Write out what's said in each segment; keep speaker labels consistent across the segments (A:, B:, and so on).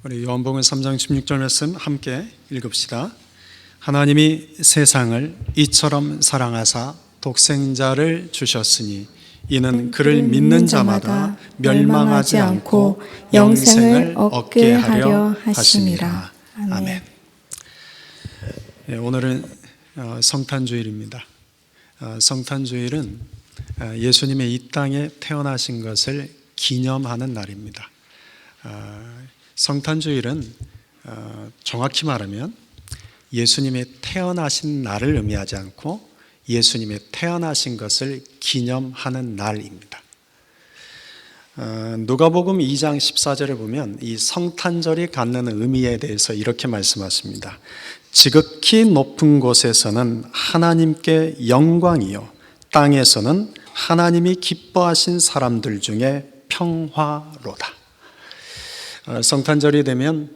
A: 우리 요한복음 3장 16절 말씀 함께 읽읍시다. 하나님이 세상을 이처럼 사랑하사 독생자를 주셨으니 이는 그를 믿는 자마다 멸망하지 않고 영생을 얻게 하려 하심이라. 아멘. 오늘은 성탄주일입니다. 성탄주일은 예수님의 이 땅에 태어나신 것을 기념하는 날입니다. 성탄주일은 정확히 말하면 예수님의 태어나신 날을 의미하지 않고 예수님의 태어나신 것을 기념하는 날입니다. 누가복음 2장 14절에 보면 이 성탄절이 갖는 의미에 대해서 이렇게 말씀하십니다. 지극히 높은 곳에서는 하나님께 영광이요 땅에서는 하나님이 기뻐하신 사람들 중에 평화로다. 성탄절이 되면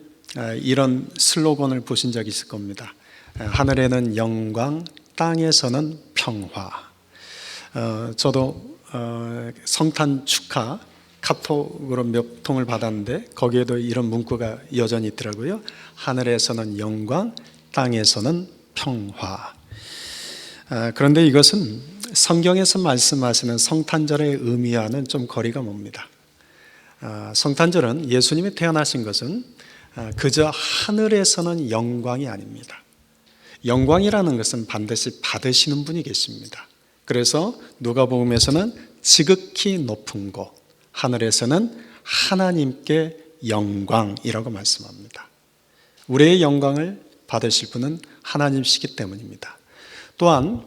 A: 이런 슬로건을 보신 적이 있을 겁니다. 하늘에는 영광, 땅에서는 평화. 저도 성탄 축하 카톡으로 몇 통을 받았는데 거기에도 이런 문구가 여전히 있더라고요. 하늘에서는 영광, 땅에서는 평화. 그런데 이것은 성경에서 말씀하시는 성탄절의 의미와는 좀 거리가 멉니다. 성탄절은 예수님이 태어나신 것은 그저 하늘에서는 영광이 아닙니다. 영광이라는 것은 반드시 받으시는 분이 계십니다. 그래서 누가복음에서는 지극히 높은 곳, 하늘에서는 하나님께 영광이라고 말씀합니다. 우리의 영광을 받으실 분은 하나님이시기 때문입니다. 또한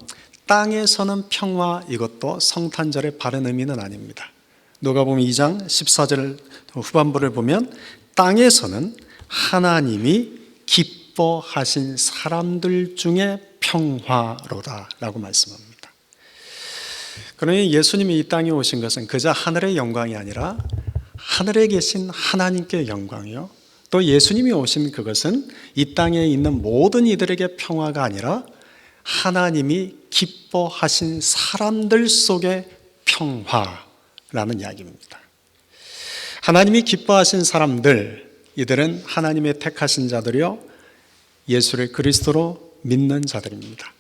A: 땅에서는 평화, 이것도 성탄절의 바른 의미는 아닙니다. 누가복음 2장 14절 후반부를 보면 땅에서는 하나님이 기뻐하신 사람들 중에 평화로다 라고 말씀합니다. 그러니 예수님이 이 땅에 오신 것은 그저 하늘의 영광이 아니라 하늘에 계신 하나님께 영광이요, 또 예수님이 오신 그것은 이 땅에 있는 모든 이들에게 평화가 아니라 하나님이 기뻐하신 사람들 속의 평화라는 이야기입니다. 하나님이 기뻐하신 사람들, 이들은 하나님의 택하신 자들이요 예수를 그리스도로 믿는 자들입니다.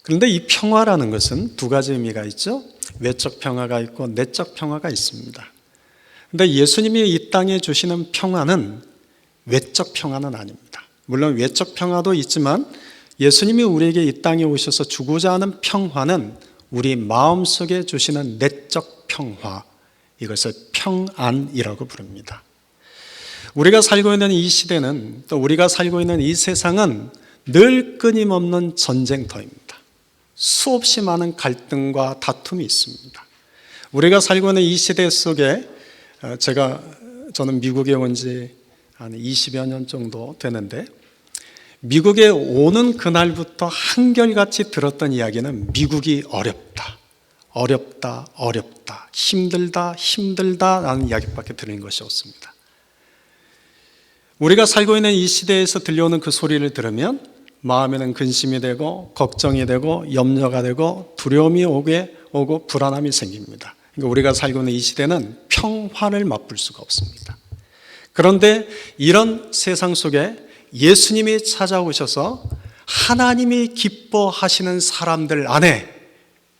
A: 그런데 이 평화라는 것은 두 가지 의미가 있죠. 외적 평화가 있고 내적 평화가 있습니다. 그런데 예수님이 이 땅에 주시는 평화는 외적 평화는 아닙니다. 물론 외적 평화도 있지만 예수님이 우리에게 이 땅에 오셔서 주고자 하는 평화는 우리 마음속에 주시는 내적 평화, 이것을 평안이라고 부릅니다. 우리가 살고 있는 이 시대는, 또 우리가 살고 있는 이 세상은 늘 끊임없는 전쟁터입니다. 수없이 많은 갈등과 다툼이 있습니다. 우리가 살고 있는 이 시대 속에 저는 미국에 온 지 한 20여 년 정도 되는데 미국에 오는 그날부터 한결같이 들었던 이야기는 미국이 어렵다, 어렵다, 어렵다, 힘들다, 힘들다 라는 이야기밖에 들은 것이 없습니다. 우리가 살고 있는 이 시대에서 들려오는 그 소리를 들으면 마음에는 근심이 되고 걱정이 되고 염려가 되고 두려움이 오고 불안함이 생깁니다. 그러니까 우리가 살고 있는 이 시대는 평화를 맛볼 수가 없습니다. 그런데 이런 세상 속에 예수님이 찾아오셔서 하나님이 기뻐하시는 사람들 안에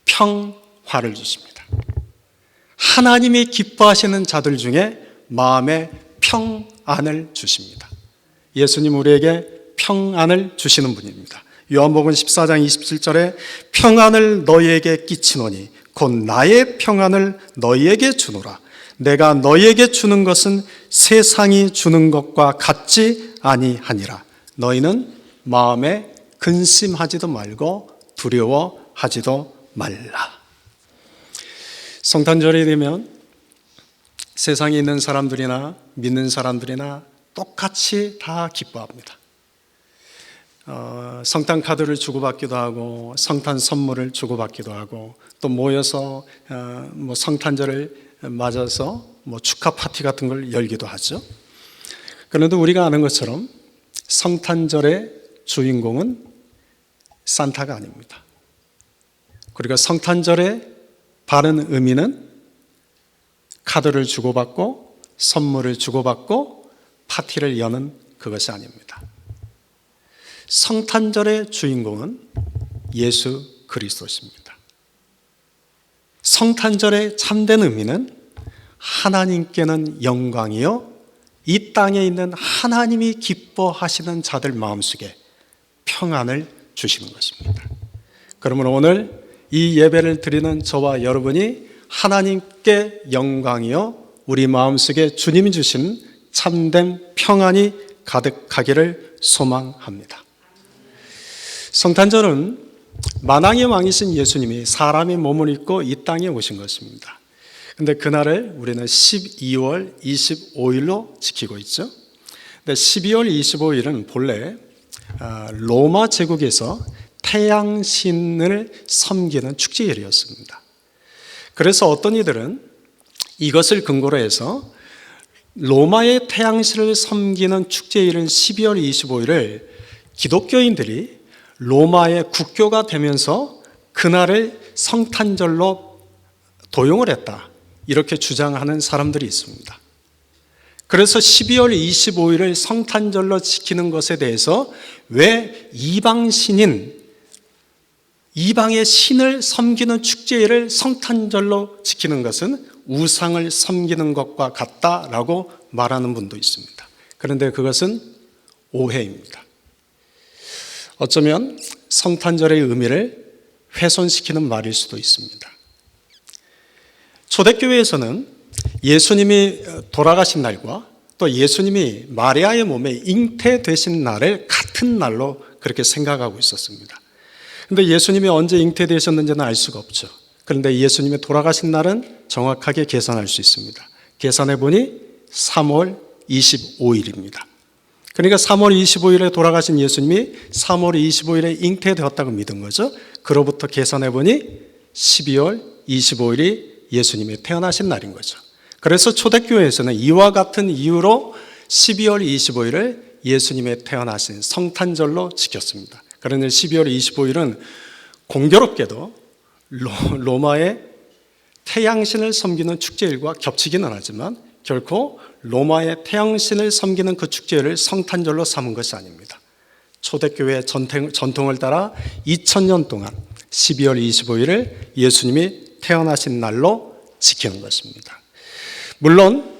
A: 평화를 주십니다. 하나님이 기뻐하시는 자들 중에 마음에 평안을 주십니다. 예수님 우리에게 평안을 주시는 분입니다. 요한복음 14장 27절에 평안을 너희에게 끼치노니 곧 나의 평안을 너희에게 주노라. 내가 너희에게 주는 것은 세상이 주는 것과 같지 아니하니라. 너희는 마음에 근심하지도 말고 두려워하지도 말라. 성탄절이 되면 세상에 있는 사람들이나 믿는 사람들이나 똑같이 다 기뻐합니다. 성탄 카드를 주고받기도 하고 성탄 선물을 주고받기도 하고 또 모여서 성탄절을 맞아서 축하 파티 같은 걸 열기도 하죠. 그런데 우리가 아는 것처럼 성탄절의 주인공은 산타가 아닙니다. 그리고 성탄절의 바른 의미는 카드를 주고받고 선물을 주고받고 파티를 여는 그것이 아닙니다. 성탄절의 주인공은 예수 그리스도십니다. 성탄절의 참된 의미는 하나님께는 영광이요 이 땅에 있는 하나님이 기뻐하시는 자들 마음속에 평안을 주시는 것입니다. 그러므로 오늘 이 예배를 드리는 저와 여러분이 하나님께 영광이요 우리 마음속에 주님이 주신 참된 평안이 가득하기를 소망합니다. 성탄절은 만왕의 왕이신 예수님이 사람의 몸을 입고 이 땅에 오신 것입니다. 근데 그날을 우리는 12월 25일로 지키고 있죠. 근데 12월 25일은 본래 로마 제국에서 태양신을 섬기는 축제일이었습니다. 그래서 어떤 이들은 이것을 근거로 해서 로마의 태양신을 섬기는 축제일인 12월 25일을 기독교인들이 로마의 국교가 되면서 그날을 성탄절로 도용을 했다. 이렇게 주장하는 사람들이 있습니다. 그래서 12월 25일을 성탄절로 지키는 것에 대해서 왜 이방의 신을 섬기는 축제일을 성탄절로 지키는 것은 우상을 섬기는 것과 같다라고 말하는 분도 있습니다. 그런데 그것은 오해입니다. 어쩌면 성탄절의 의미를 훼손시키는 말일 수도 있습니다. 초대교회에서는 예수님이 돌아가신 날과 또 예수님이 마리아의 몸에 잉태되신 날을 같은 날로 그렇게 생각하고 있었습니다. 그런데 예수님이 언제 잉태되셨는지는 알 수가 없죠. 그런데 예수님이 돌아가신 날은 정확하게 계산할 수 있습니다. 계산해 보니 3월 25일입니다. 그러니까 3월 25일에 돌아가신 예수님이 3월 25일에 잉태되었다고 믿은 거죠. 그로부터 계산해 보니 12월 25일이 예수님이 태어나신 날인 거죠. 그래서 초대교회에서는 이와 같은 이유로 12월 25일을 예수님의 태어나신 성탄절로 지켰습니다. 그런데 12월 25일은 공교롭게도 로마의 태양신을 섬기는 축제일과 겹치기는 하지만 결코 로마의 태양신을 섬기는 그 축제를 성탄절로 삼은 것이 아닙니다. 초대교회의 전통을 따라 2000년 동안 12월 25일을 예수님이 태어나신 날로 지키는 것입니다. 물론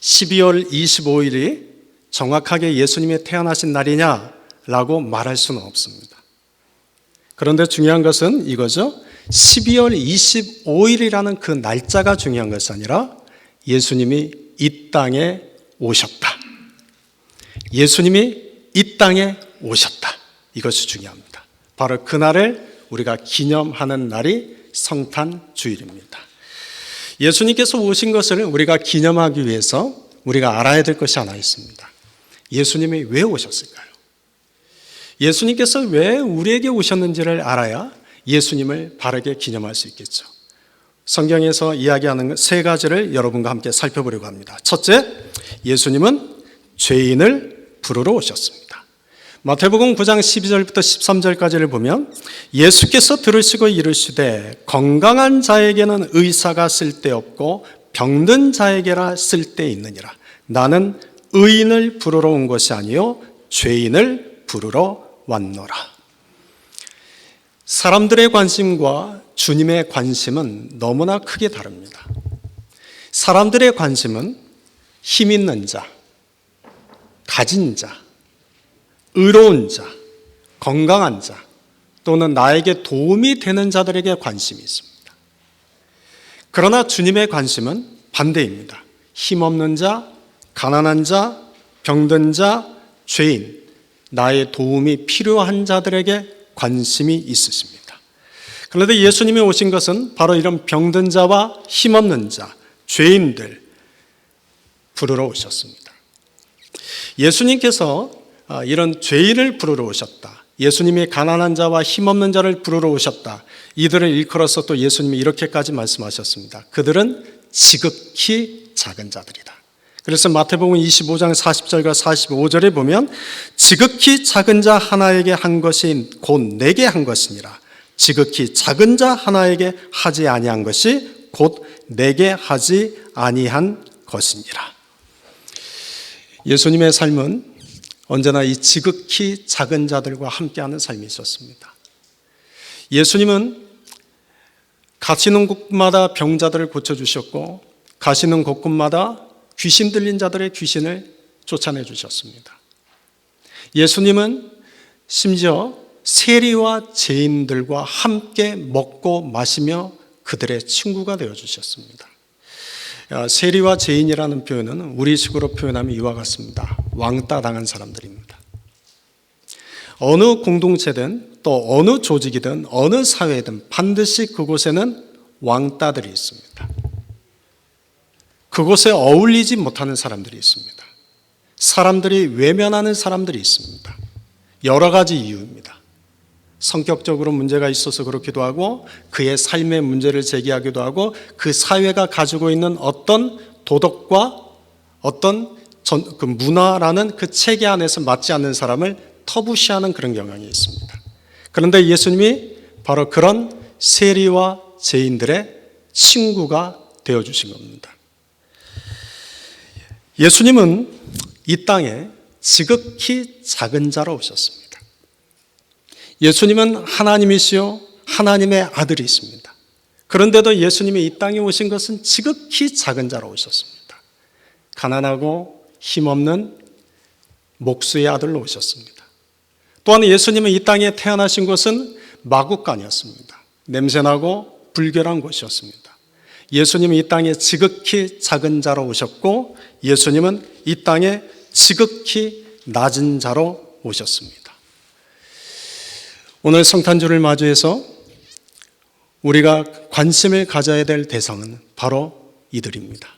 A: 12월 25일이 정확하게 예수님이 태어나신 날이냐라고 말할 수는 없습니다. 그런데 중요한 것은 이거죠. 12월 25일이라는 그 날짜가 중요한 것이 아니라 예수님이 이 땅에 오셨다. 예수님이 이 땅에 오셨다. 이것이 중요합니다. 바로 그날을 우리가 기념하는 날이 성탄주일입니다. 예수님께서 오신 것을 우리가 기념하기 위해서 우리가 알아야 될 것이 하나 있습니다. 예수님이 왜 오셨을까요? 예수님께서 왜 우리에게 오셨는지를 알아야 예수님을 바르게 기념할 수 있겠죠. 성경에서 이야기하는 세 가지를 여러분과 함께 살펴보려고 합니다. 첫째, 예수님은 죄인을 부르러 오셨습니다. 마태복음 9장 12절부터 13절까지를 보면 예수께서 들으시고 이르시되 건강한 자에게는 의사가 쓸데없고 병든 자에게라 쓸데있느니라. 나는 의인을 부르러 온 것이 아니요 죄인을 부르러 왔노라. 사람들의 관심과 주님의 관심은 너무나 크게 다릅니다. 사람들의 관심은 힘 있는 자, 가진 자, 의로운 자, 건강한 자, 또는 나에게 도움이 되는 자들에게 관심이 있습니다. 그러나 주님의 관심은 반대입니다. 힘없는 자, 가난한 자, 병든 자, 죄인, 나의 도움이 필요한 자들에게 관심이 있으십니다. 그런데 예수님이 오신 것은 바로 이런 병든 자와 힘없는 자, 죄인들 부르러 오셨습니다. 예수님께서 이런 죄인을 부르러 오셨다. 예수님이 가난한 자와 힘없는 자를 부르러 오셨다. 이들을 일컬어서 또 예수님이 이렇게까지 말씀하셨습니다. 그들은 지극히 작은 자들이다. 그래서 마태복음 25장 40절과 45절에 보면 지극히 작은 자 하나에게 한 것이 곧 내게 한 것이니라. 지극히 작은 자 하나에게 하지 아니한 것이 곧 내게 하지 아니한 것이니라. 예수님의 삶은 언제나 이 지극히 작은 자들과 함께하는 삶이 있었습니다. 예수님은 가시는 곳마다 병자들을 고쳐주셨고 가시는 곳곳마다 귀신 들린 자들의 귀신을 쫓아내 주셨습니다. 예수님은 심지어 세리와 죄인들과 함께 먹고 마시며 그들의 친구가 되어주셨습니다. 세리와 죄인이라는 표현은 우리식으로 표현하면 이와 같습니다. 왕따 당한 사람들입니다. 어느 공동체든 또 어느 조직이든 어느 사회든 반드시 그곳에는 왕따들이 있습니다. 그곳에 어울리지 못하는 사람들이 있습니다. 사람들이 외면하는 사람들이 있습니다. 여러 가지 이유입니다. 성격적으로 문제가 있어서 그렇기도 하고 그의 삶의 문제를 제기하기도 하고 그 사회가 가지고 있는 어떤 도덕과 어떤 그 문화라는 그 체계 안에서 맞지 않는 사람을 터부시하는 그런 경향이 있습니다. 그런데 예수님이 바로 그런 세리와 죄인들의 친구가 되어주신 겁니다. 예수님은 이 땅에 지극히 작은 자로 오셨습니다. 예수님은 하나님이시요 하나님의 아들이십니다. 그런데도 예수님이 이 땅에 오신 것은 지극히 작은 자로 오셨습니다. 가난하고 힘없는 목수의 아들로 오셨습니다. 또한 예수님은 이 땅에 태어나신 곳은 마구간이었습니다. 냄새나고 불결한 곳이었습니다. 예수님은 이 땅에 지극히 작은 자로 오셨고 예수님은 이 땅에 지극히 낮은 자로 오셨습니다. 오늘 성탄주를 맞이해서 우리가 관심을 가져야 될 대상은 바로 이들입니다.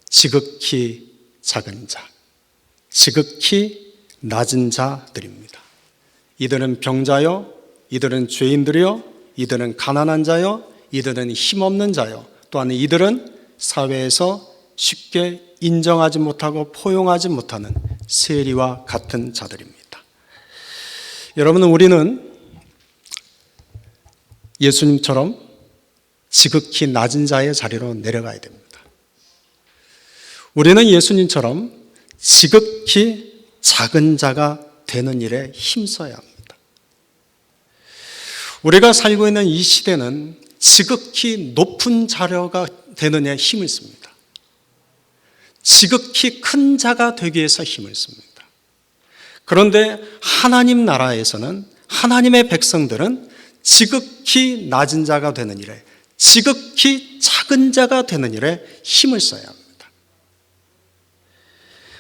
A: 지극히 작은 자, 지극히 낮은 자들입니다. 이들은 병자요, 이들은 죄인들이요, 이들은 가난한 자요, 이들은 힘없는 자요, 또한 이들은 사회에서 쉽게 인정하지 못하고 포용하지 못하는 세리와 같은 자들입니다. 여러분, 우리는 예수님처럼 지극히 낮은 자의 자리로 내려가야 됩니다. 우리는 예수님처럼 지극히 작은 자가 되는 일에 힘써야 합니다. 우리가 살고 있는 이 시대는 지극히 높은 자료가 되는 데 힘을 씁니다. 지극히 큰 자가 되기 위해서 힘을 씁니다. 그런데 하나님 나라에서는 하나님의 백성들은 지극히 낮은 자가 되는 일에, 지극히 작은 자가 되는 일에 힘을 써야 합니다.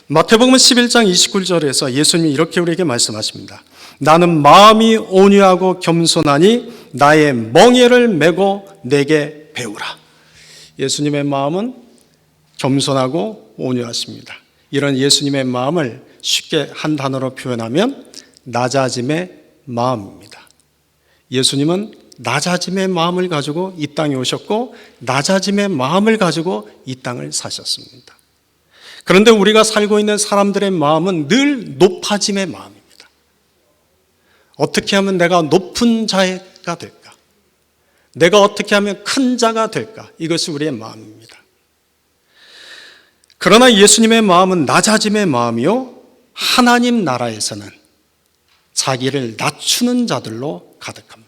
A: 마태복음 11장 29절에서 예수님이 이렇게 우리에게 말씀하십니다. 나는 마음이 온유하고 겸손하니 나의 멍에를 메고 내게 배우라. 예수님의 마음은 겸손하고 온유하십니다. 이런 예수님의 마음을 쉽게 한 단어로 표현하면 낮아짐의 마음입니다. 예수님은 낮아짐의 마음을 가지고 이 땅에 오셨고 낮아짐의 마음을 가지고 이 땅을 사셨습니다. 그런데 우리가 살고 있는 사람들의 마음은 늘 높아짐의 마음입니다. 어떻게 하면 내가 높은 자가 될까? 내가 어떻게 하면 큰 자가 될까? 이것이 우리의 마음입니다. 그러나 예수님의 마음은 낮아짐의 마음이요, 하나님 나라에서는 자기를 낮추는 자들로 가득합니다.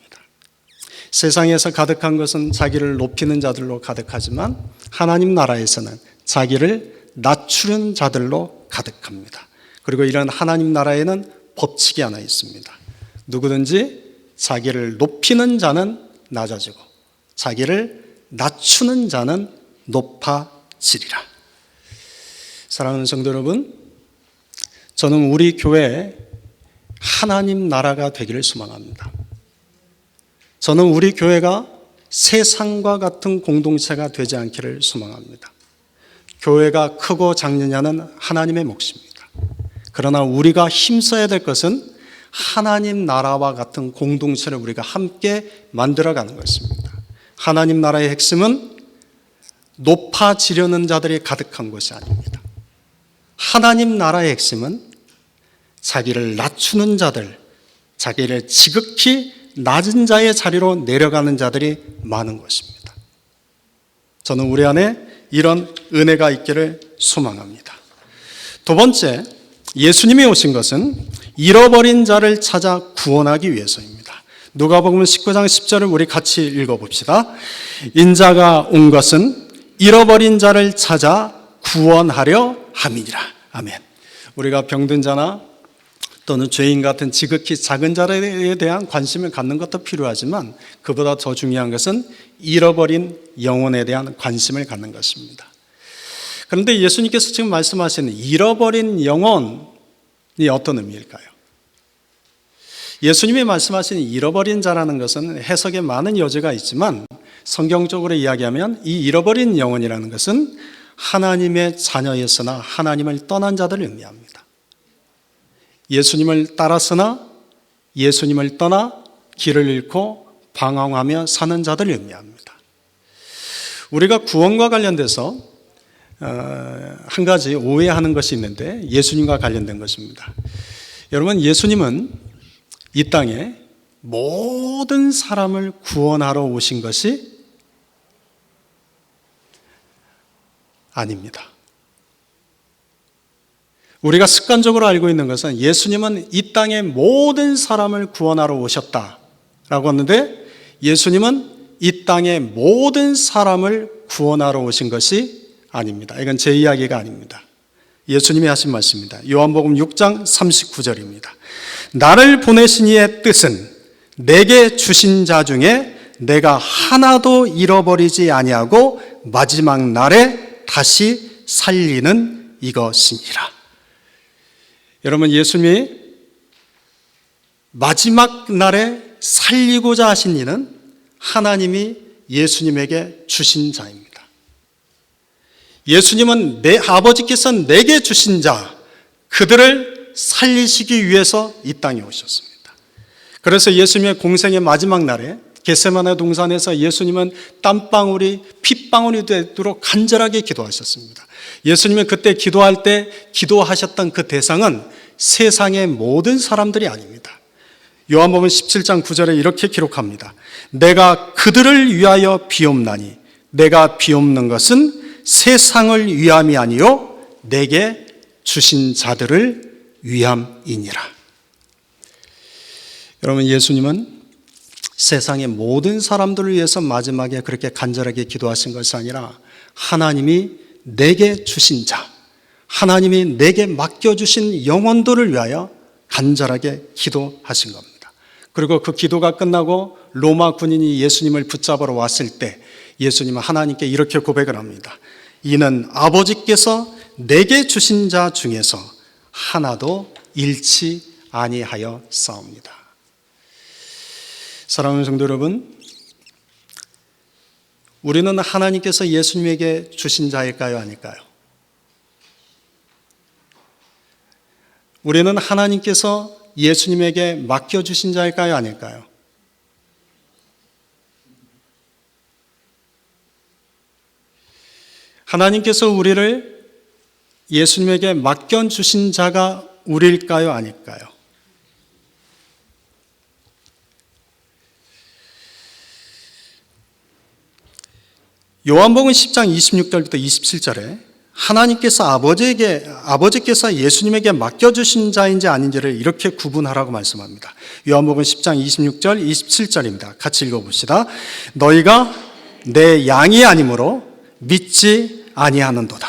A: 세상에서 가득한 것은 자기를 높이는 자들로 가득하지만 하나님 나라에서는 자기를 낮추는 자들로 가득합니다. 그리고 이런 하나님 나라에는 법칙이 하나 있습니다. 누구든지 자기를 높이는 자는 낮아지고 자기를 낮추는 자는 높아지리라. 사랑하는 성도 여러분, 저는 우리 교회에 하나님 나라가 되기를 소망합니다. 저는 우리 교회가 세상과 같은 공동체가 되지 않기를 소망합니다. 교회가 크고 작느냐는 하나님의 몫입니다. 그러나 우리가 힘써야 될 것은 하나님 나라와 같은 공동체를 우리가 함께 만들어가는 것입니다. 하나님 나라의 핵심은 높아지려는 자들이 가득한 것이 아닙니다. 하나님 나라의 핵심은 자기를 낮추는 자들, 자기를 지극히 낮은 자의 자리로 내려가는 자들이 많은 것입니다. 저는 우리 안에 이런 은혜가 있기를 소망합니다. 두 번째, 예수님이 오신 것은 잃어버린 자를 찾아 구원하기 위해서입니다. 누가복음 19장 10절을 우리 같이 읽어봅시다. 인자가 온 것은 잃어버린 자를 찾아 구원하려 함이니라. 아멘. 우리가 병든 자나 또는 죄인 같은 지극히 작은 자에 대한 관심을 갖는 것도 필요하지만 그보다 더 중요한 것은 잃어버린 영혼에 대한 관심을 갖는 것입니다. 그런데 예수님께서 지금 말씀하시는 잃어버린 영혼이 어떤 의미일까요? 예수님이 말씀하시는 잃어버린 자라는 것은 해석에 많은 여지가 있지만 성경적으로 이야기하면 이 잃어버린 영혼이라는 것은 하나님의 자녀였으나 하나님을 떠난 자들을 의미합니다. 예수님을 따랐으나 예수님을 떠나 길을 잃고 방황하며 사는 자들을 의미합니다. 우리가 구원과 관련돼서 한 가지 오해하는 것이 있는데 예수님과 관련된 것입니다. 여러분, 예수님은 이 땅에 모든 사람을 구원하러 오신 것이 아닙니다. 우리가 습관적으로 알고 있는 것은 예수님은 이 땅의 모든 사람을 구원하러 오셨다라고 하는데 예수님은 이 땅의 모든 사람을 구원하러 오신 것이 아닙니다. 이건 제 이야기가 아닙니다. 예수님이 하신 말씀입니다. 요한복음 6장 39절입니다. 나를 보내신 이의 뜻은 내게 주신 자 중에 내가 하나도 잃어버리지 아니하고 마지막 날에 다시 살리는 이것이니라. 여러분, 예수님이 마지막 날에 살리고자 하신 이는 하나님이 예수님에게 주신 자입니다. 예수님은 내 아버지께서 내게 주신 자, 그들을 살리시기 위해서 이 땅에 오셨습니다. 그래서 예수님의 공생의 마지막 날에 겟세마네 동산에서 예수님은 땀방울이 핏방울이 되도록 간절하게 기도하셨습니다. 예수님은 그때 기도할 때 기도하셨던 그 대상은 세상의 모든 사람들이 아닙니다. 요한복음 17장 9절에 이렇게 기록합니다. 내가 그들을 위하여 비옵나니 내가 비옵는 것은 세상을 위함이 아니요 내게 주신 자들을 위함이니라. 여러분, 예수님은 세상의 모든 사람들을 위해서 마지막에 그렇게 간절하게 기도하신 것이 아니라 하나님이 내게 주신 자, 하나님이 내게 맡겨주신 영혼들을 위하여 간절하게 기도하신 겁니다. 그리고 그 기도가 끝나고 로마 군인이 예수님을 붙잡으러 왔을 때 예수님은 하나님께 이렇게 고백을 합니다. 이는 아버지께서 내게 주신 자 중에서 하나도 잃지 아니하여 싸웁니다. 사랑하는 성도 여러분, 우리는 하나님께서 예수님에게 주신 자일까요, 아닐까요? 우리는 하나님께서 예수님에게 맡겨주신 자일까요, 아닐까요? 하나님께서 우리를 예수님에게 맡겨주신 자가 우리일까요, 아닐까요? 요한복음 10장 26절부터 27절에 하나님께서 아버지께서 예수님에게 맡겨주신 자인지 아닌지를 이렇게 구분하라고 말씀합니다. 요한복음 10장 26절, 27절입니다. 같이 읽어봅시다. 너희가 내 양이 아니므로 믿지 아니하는도다.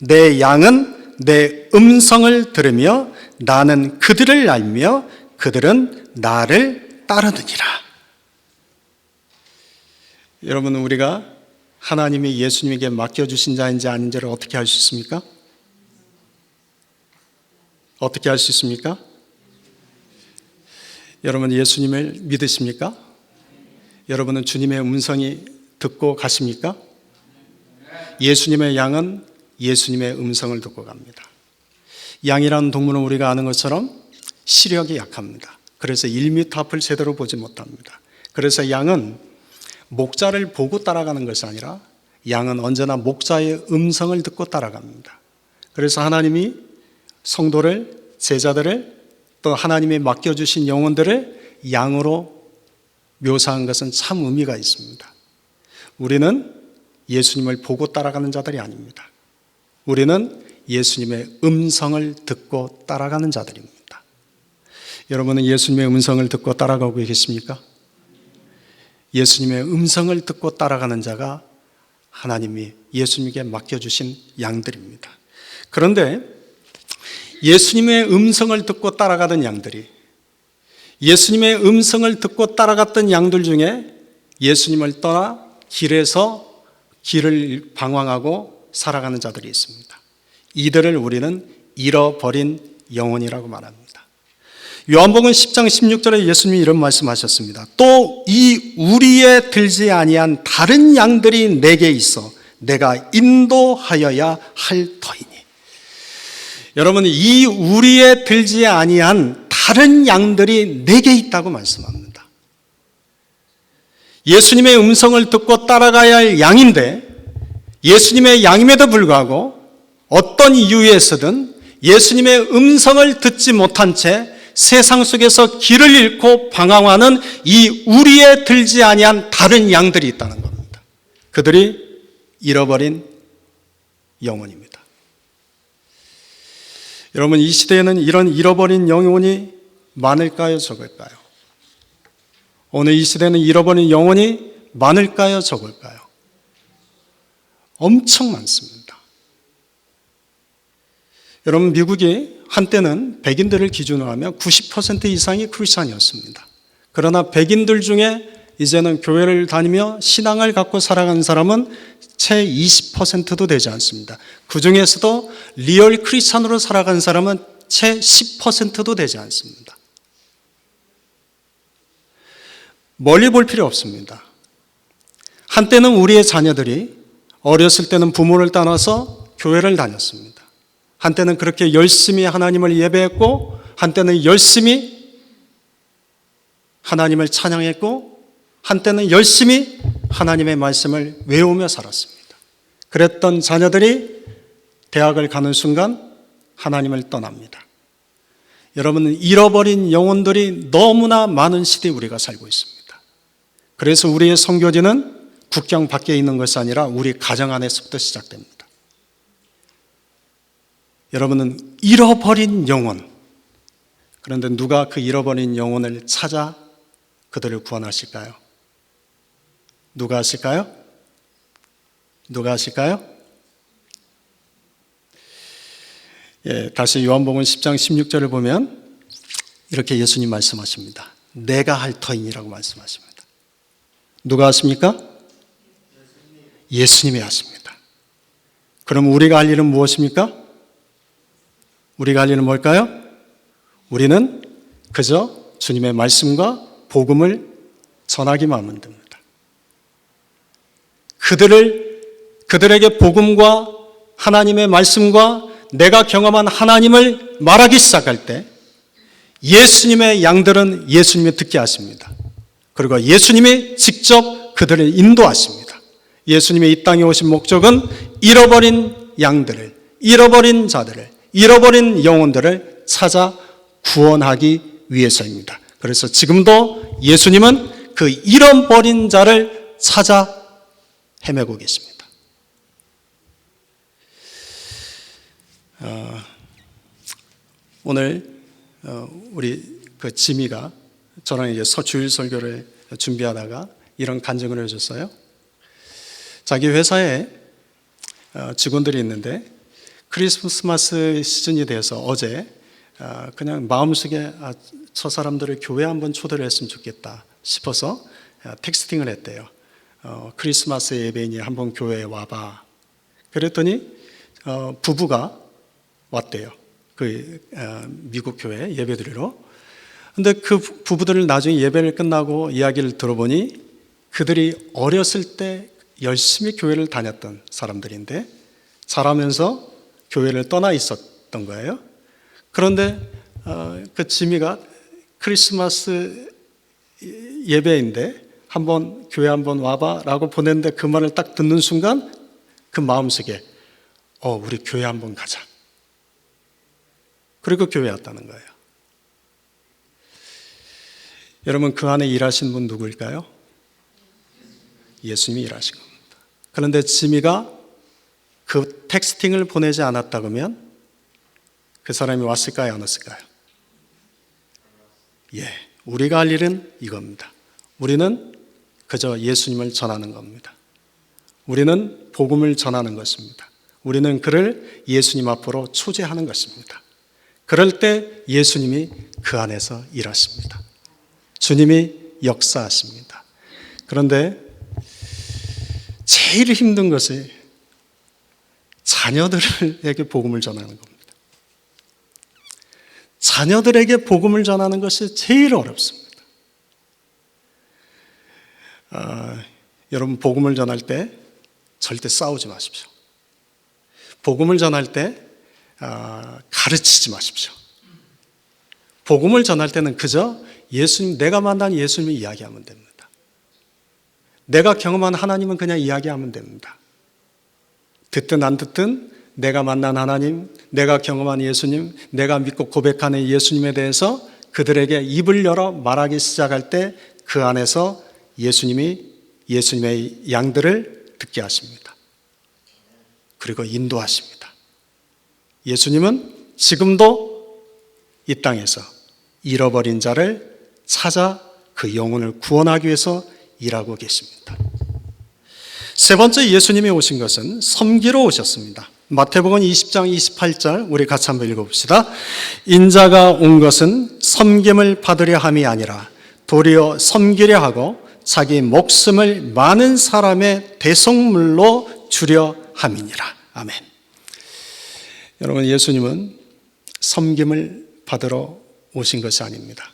A: 내 양은 내 음성을 들으며 나는 그들을 알며 그들은 나를 따르느니라. 여러분, 우리가 하나님이 예수님에게 맡겨주신 자인지 아닌지를 어떻게 알 수 있습니까? 어떻게 알 수 있습니까? 여러분, 예수님을 믿으십니까? 여러분은 주님의 음성이 듣고 가십니까? 예수님의 양은 예수님의 음성을 듣고 갑니다. 양이라는 동물은 우리가 아는 것처럼 시력이 약합니다. 그래서 1m 앞을 제대로 보지 못합니다. 그래서 양은 목자를 보고 따라가는 것이 아니라 양은 언제나 목자의 음성을 듣고 따라갑니다. 그래서 하나님이 성도를, 제자들을, 또 하나님이 맡겨주신 영혼들을 양으로 묘사한 것은 참 의미가 있습니다. 우리는 예수님을 보고 따라가는 자들이 아닙니다. 우리는 예수님의 음성을 듣고 따라가는 자들입니다. 여러분은 예수님의 음성을 듣고 따라가고 계십니까? 예수님의 음성을 듣고 따라가는 자가 하나님이 예수님께 맡겨주신 양들입니다. 그런데 예수님의 음성을 듣고 따라가던 양들이, 예수님의 음성을 듣고 따라갔던 양들 중에 예수님을 떠나 길에서 길을 방황하고 살아가는 자들이 있습니다. 이들을 우리는 잃어버린 영혼이라고 말합니다. 요한복음 10장 16절에 예수님이 이런 말씀하셨습니다. 또 이 우리에 들지 아니한 다른 양들이 내게 있어 내가 인도하여야 할 터이니. 여러분, 이 우리에 들지 아니한 다른 양들이 내게 있다고 말씀합니다. 예수님의 음성을 듣고 따라가야 할 양인데, 예수님의 양임에도 불구하고 어떤 이유에서든 예수님의 음성을 듣지 못한 채 세상 속에서 길을 잃고 방황하는 이 우리에 들지 아니한 다른 양들이 있다는 겁니다. 그들이 잃어버린 영혼입니다. 여러분, 이 시대에는 이런 잃어버린 영혼이 많을까요, 적을까요? 오늘 이 시대는 잃어버린 영혼이 많을까요, 적을까요? 엄청 많습니다. 여러분, 미국이 한때는 백인들을 기준으로 하면 90% 이상이 크리스찬이었습니다. 그러나 백인들 중에 이제는 교회를 다니며 신앙을 갖고 살아가는 사람은 채 20%도 되지 않습니다. 그 중에서도 리얼 크리스찬으로 살아가는 사람은 채 10%도 되지 않습니다. 멀리 볼 필요 없습니다. 한때는 우리의 자녀들이 어렸을 때는 부모를 따라서 교회를 다녔습니다. 한때는 그렇게 열심히 하나님을 예배했고, 한때는 열심히 하나님을 찬양했고, 한때는 열심히 하나님의 말씀을 외우며 살았습니다. 그랬던 자녀들이 대학을 가는 순간 하나님을 떠납니다. 여러분, 잃어버린 영혼들이 너무나 많은 시대에 우리가 살고 있습니다. 그래서 우리의 선교지는 국경 밖에 있는 것이 아니라 우리 가정 안에서부터 시작됩니다. 여러분은 잃어버린 영혼, 그런데 누가 그 잃어버린 영혼을 찾아 그들을 구원하실까요? 누가 하실까요? 누가 하실까요? 다시 요한복음 10장 16절을 보면 이렇게 예수님 말씀하십니다. 내가 할 터이니라고 말씀하십니다. 누가 하십니까? 예수님이 하십니다. 그럼 우리가 할 일은 무엇입니까? 우리가 할 일은 뭘까요? 우리는 그저 주님의 말씀과 복음을 전하기만 하면 됩니다. 그들에게 복음과 하나님의 말씀과 내가 경험한 하나님을 말하기 시작할 때 예수님의 양들은 예수님이 듣게 하십니다. 그리고 예수님이 직접 그들을 인도하십니다. 예수님이 이 땅에 오신 목적은 잃어버린 양들을, 잃어버린 자들을, 잃어버린 영혼들을 찾아 구원하기 위해서입니다. 그래서 지금도 예수님은 그 잃어버린 자를 찾아 헤매고 계십니다. 오늘 우리 그 지미가 저랑 이제 주일 설교를 준비하다가 이런 간증을 해줬어요. 자기 회사에 직원들이 있는데 크리스마스 시즌이 돼서 어제 그냥 마음속에 저 사람들을 교회 한번 초대를 했으면 좋겠다 싶어서 텍스팅을 했대요. 크리스마스 예배니 한번 교회에 와봐. 그랬더니 부부가 왔대요. 그 미국 교회 예배드리러. 근데 그 부부들을 나중에 예배를 끝나고 이야기를 들어보니 그들이 어렸을 때 열심히 교회를 다녔던 사람들인데 자라면서 교회를 떠나 있었던 거예요. 그런데 그 지미가 크리스마스 예배인데 한번 교회 한번 와봐라고 보냈는데 그 말을 딱 듣는 순간 그 마음속에 우리 교회 한번 가자. 그리고 교회 왔다는 거예요. 여러분, 그 안에 일하신 분 누구일까요? 예수님이 일하신 겁니다. 그런데 지미가 그 텍스팅을 보내지 않았다 그러면 그 사람이 왔을까요? 안 왔을까요? 예, 우리가 할 일은 이겁니다. 우리는 그저 예수님을 전하는 겁니다. 우리는 복음을 전하는 것입니다. 우리는 그를 예수님 앞으로 초대하는 것입니다. 그럴 때 예수님이 그 안에서 일하십니다. 주님이 역사하십니다. 그런데 제일 힘든 것이 자녀들에게 복음을 전하는 겁니다. 자녀들에게 복음을 전하는 것이 제일 어렵습니다. 여러분, 복음을 전할 때 절대 싸우지 마십시오. 복음을 전할 때 가르치지 마십시오. 복음을 전할 때는 그저 예수님, 내가 만난 예수님을 이야기하면 됩니다. 내가 경험한 하나님은 그냥 이야기하면 됩니다. 듣든 안 듣든 내가 만난 하나님, 내가 경험한 예수님, 내가 믿고 고백하는 예수님에 대해서 그들에게 입을 열어 말하기 시작할 때 그 안에서 예수님이 예수님의 양들을 듣게 하십니다. 그리고 인도하십니다. 예수님은 지금도 이 땅에서 잃어버린 자를 찾아 그 영혼을 구원하기 위해서 일하고 계십니다. 세 번째, 예수님이 오신 것은 섬기러 오셨습니다. 마태복음 20장 28절 우리 같이 한번 읽어봅시다. 인자가 온 것은 섬김을 받으려 함이 아니라 도리어 섬기려 하고 자기 목숨을 많은 사람의 대속물로 주려 함이니라. 아멘. 여러분, 예수님은 섬김을 받으러 오신 것이 아닙니다.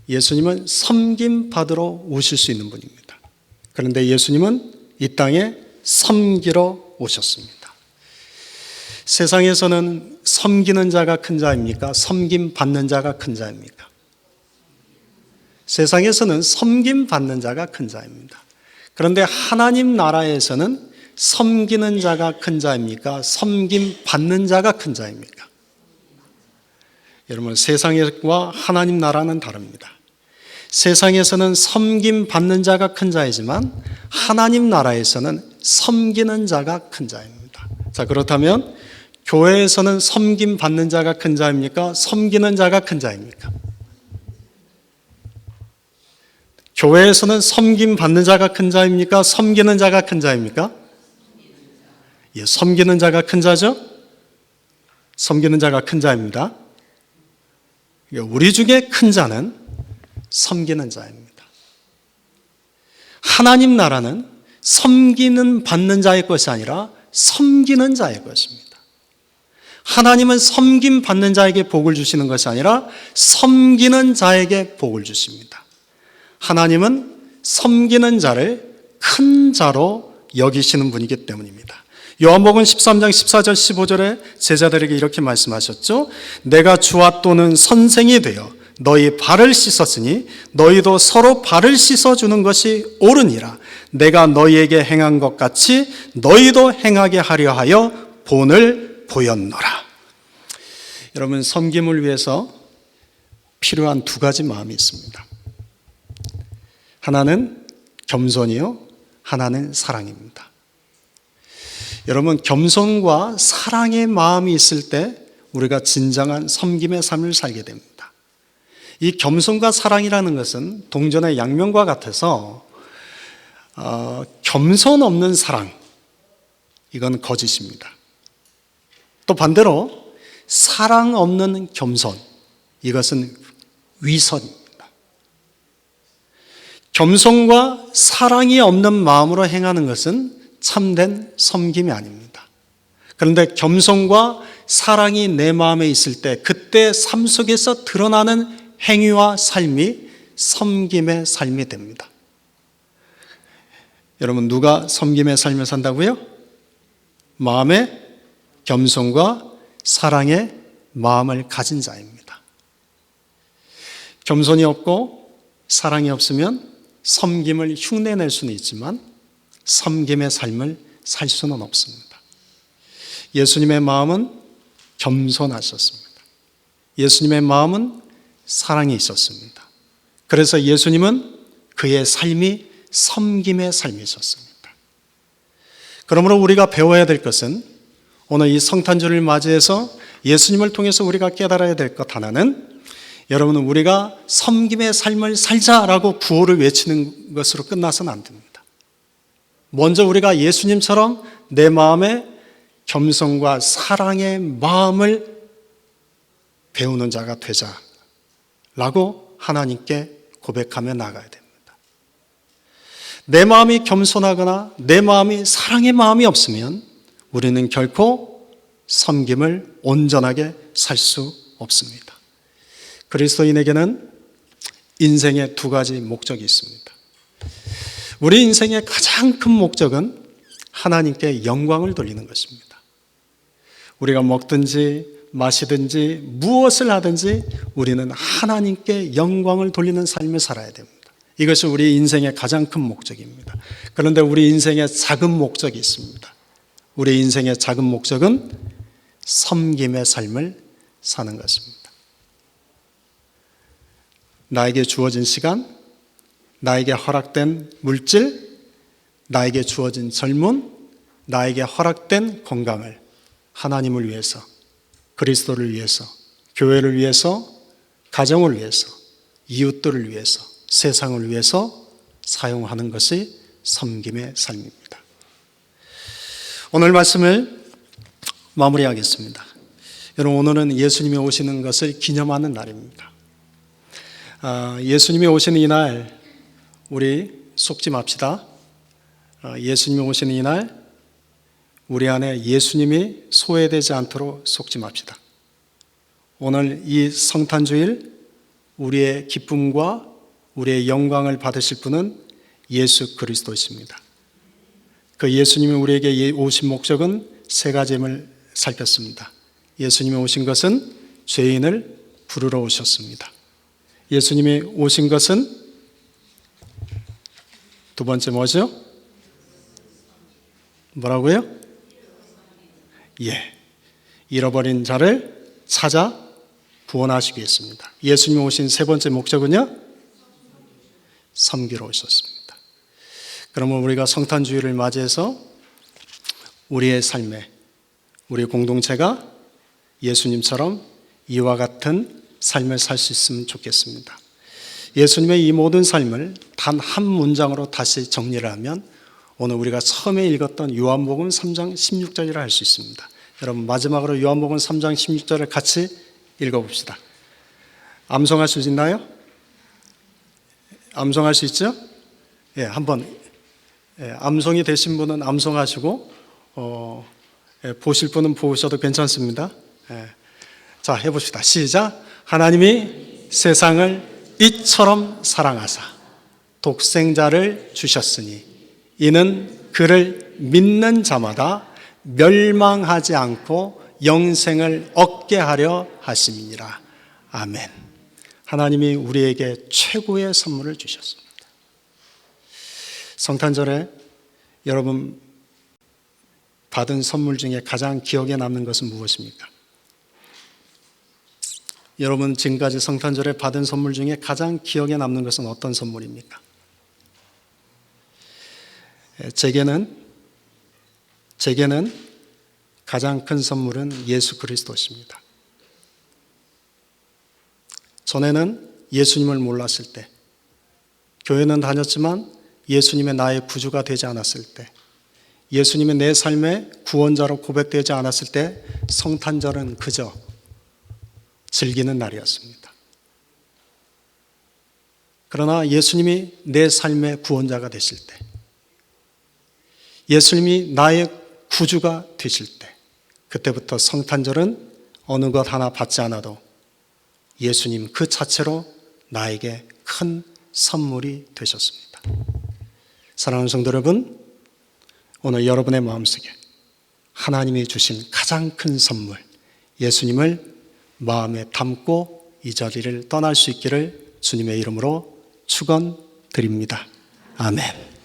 A: 예수님은 섬김 받으러 오실 수 있는 분입니다. 그런데 예수님은 이 땅에 섬기러 오셨습니다. 세상에서는 섬기는 자가 큰 자입니까? 섬김 받는 자가 큰 자입니까? 세상에서는 섬김 받는 자가 큰 자입니다. 그런데 하나님 나라에서는 섬기는 자가 큰 자입니까? 섬김 받는 자가 큰 자입니까? 여러분, 세상과 하나님 나라는 다릅니다. 세상에서는 섬김 받는 자가 큰 자이지만 하나님 나라에서는 섬기는 자가 큰 자입니다. 자, 그렇다면 교회에서는 섬김 받는 자가 큰 자입니까? 섬기는 자가 큰 자입니까? 교회에서는 섬김 받는 자가 큰 자입니까? 섬기는 자가 큰 자입니까? 예, 섬기는 자가 큰 자죠? 섬기는 자가 큰 자입니다. 우리 중에 큰 자는 섬기는 자입니다. 하나님 나라는 섬기는 받는 자의 것이 아니라 섬기는 자의 것입니다. 하나님은 섬김 받는 자에게 복을 주시는 것이 아니라 섬기는 자에게 복을 주십니다. 하나님은 섬기는 자를 큰 자로 여기시는 분이기 때문입니다. 요한복음 13장 14절 15절에 제자들에게 이렇게 말씀하셨죠. 내가 주와 또는 선생이 되어 너희 발을 씻었으니 너희도 서로 발을 씻어주는 것이 옳으니라. 내가 너희에게 행한 것 같이 너희도 행하게 하려 하여 본을 보였노라. 여러분, 섬김을 위해서 필요한 두 가지 마음이 있습니다. 하나는 겸손이요, 하나는 사랑입니다. 여러분, 겸손과 사랑의 마음이 있을 때 우리가 진정한 섬김의 삶을 살게 됩니다. 이 겸손과 사랑이라는 것은 동전의 양면과 같아서 겸손 없는 사랑, 이건 거짓입니다. 또 반대로 사랑 없는 겸손, 이것은 위선입니다. 겸손과 사랑이 없는 마음으로 행하는 것은 참된 섬김이 아닙니다. 그런데 겸손과 사랑이 내 마음에 있을 때 그때 삶 속에서 드러나는 행위와 삶이 섬김의 삶이 됩니다. 여러분, 누가 섬김의 삶을 산다고요? 마음에 겸손과 사랑의 마음을 가진 자입니다. 겸손이 없고 사랑이 없으면 섬김을 흉내낼 수는 있지만 섬김의 삶을 살 수는 없습니다. 예수님의 마음은 겸손하셨습니다. 예수님의 마음은 사랑이 있었습니다. 그래서 예수님은 그의 삶이 섬김의 삶이셨습니다. 그러므로 우리가 배워야 될 것은 오늘 이 성탄절을 맞이해서 예수님을 통해서 우리가 깨달아야 될 것 하나는 여러분 우리가 섬김의 삶을 살자라고 구호를 외치는 것으로 끝나서는 안 됩니다. 먼저 우리가 예수님처럼 내 마음에 겸손과 사랑의 마음을 배우는 자가 되자라고 하나님께 고백하며 나가야 됩니다. 내 마음이 겸손하거나 내 마음이 사랑의 마음이 없으면 우리는 결코 섬김을 온전하게 살 수 없습니다. 그리스도인에게는 인생의 두 가지 목적이 있습니다. 우리 인생의 가장 큰 목적은 하나님께 영광을 돌리는 것입니다. 우리가 먹든지 마시든지 무엇을 하든지 우리는 하나님께 영광을 돌리는 삶을 살아야 됩니다. 이것이 우리 인생의 가장 큰 목적입니다. 그런데 우리 인생의 작은 목적이 있습니다. 우리 인생의 작은 목적은 섬김의 삶을 사는 것입니다. 나에게 주어진 시간, 나에게 허락된 물질, 나에게 주어진 젊음, 나에게 허락된 건강을 하나님을 위해서, 그리스도를 위해서, 교회를 위해서, 가정을 위해서, 이웃들을 위해서, 세상을 위해서 사용하는 것이 섬김의 삶입니다. 오늘 말씀을 마무리하겠습니다. 여러분, 오늘은 예수님이 오시는 것을 기념하는 날입니다. 예수님이 오시는 이날 우리 속지 맙시다. 예수님이 오시는 이날 우리 안에 예수님이 소외되지 않도록 속지 맙시다. 오늘 이 성탄주일 우리의 기쁨과 우리의 영광을 받으실 분은 예수 그리스도이십니다. 그 예수님이 우리에게 오신 목적은 세 가지임을 살폈습니다. 예수님이 오신 것은 죄인을 부르러 오셨습니다. 예수님이 오신 것은 두 번째 뭐죠? 뭐라고요? 잃어버린 자를 찾아 구원하시기 위해서입니다. 예수님이 오신 세 번째 목적은요? 섬기러 오셨습니다. 그러면 우리가 성탄주의를 맞이해서 우리의 삶에 우리 공동체가 예수님처럼 이와 같은 삶을 살 수 있으면 좋겠습니다. 예수님의 이 모든 삶을 단 한 문장으로 다시 정리를 하면 오늘 우리가 처음에 읽었던 요한복음 3장 16절이라 할 수 있습니다. 여러분 마지막으로 요한복음 3장 16절을 같이 읽어봅시다. 암송할 수 있나요? 암송할 수 있죠? 한번 암송이 되신 분은 암송하시고 보실 분은 보셔도 괜찮습니다. 자, 해봅시다. 시작. 하나님이 세상을 이처럼 사랑하사 독생자를 주셨으니 이는 그를 믿는 자마다 멸망하지 않고 영생을 얻게 하려 하심이니라. 아멘. 하나님이 우리에게 최고의 선물을 주셨습니다. 성탄절에 여러분 받은 선물 중에 가장 기억에 남는 것은 무엇입니까? 여러분 지금까지 성탄절에 받은 선물 중에 가장 기억에 남는 것은 어떤 선물입니까? 제게는 가장 큰 선물은 예수 그리스도십니다. 전에는 예수님을 몰랐을 때, 교회는 다녔지만 예수님의 나의 구주가 되지 않았을 때, 예수님의 내 삶의 구원자로 고백되지 않았을 때 성탄절은 그저 즐기는 날이었습니다. 그러나 예수님이 내 삶의 구원자가 되실 때, 예수님이 나의 구주가 되실 때, 그때부터 성탄절은 어느 것 하나 받지 않아도 예수님 그 자체로 나에게 큰 선물이 되셨습니다. 사랑하는 성도 여러분, 오늘 여러분의 마음속에 하나님이 주신 가장 큰 선물, 예수님을 마음에 담고 이 자리를 떠날 수 있기를 주님의 이름으로 축원드립니다. 아멘.